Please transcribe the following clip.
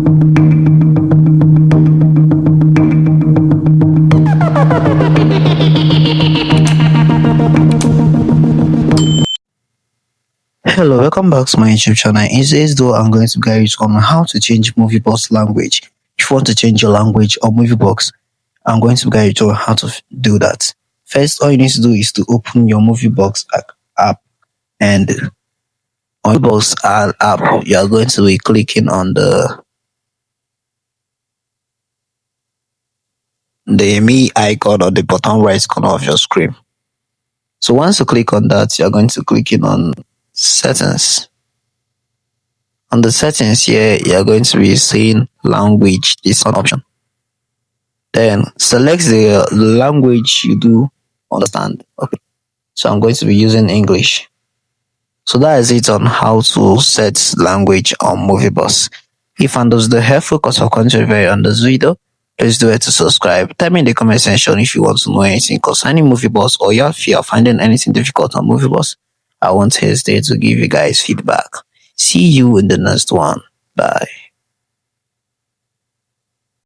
Hello, welcome back to my YouTube channel. In today's video, I'm going to guide you on how to change moviebox language. If you want to change your language on moviebox, I'm going to guide you on how to do that. First, all you need to do is to open your moviebox app, and on moviebox app, you are going to be clicking on the me icon on the bottom right corner of your screen. So once you click on that, you are going to click in on settings. On the settings here, you are going to be seeing language, this option. Then select the language you do understand. Okay, so I'm going to be using English. So that is it on how to set language on moviebox. If and those the helpful course of content on this video, please do it to subscribe. Tell me in the comment section if you want to know anything concerning moviebox, or if you are finding anything difficult on moviebox. I won't hesitate to give you guys feedback. See you in the next one. Bye.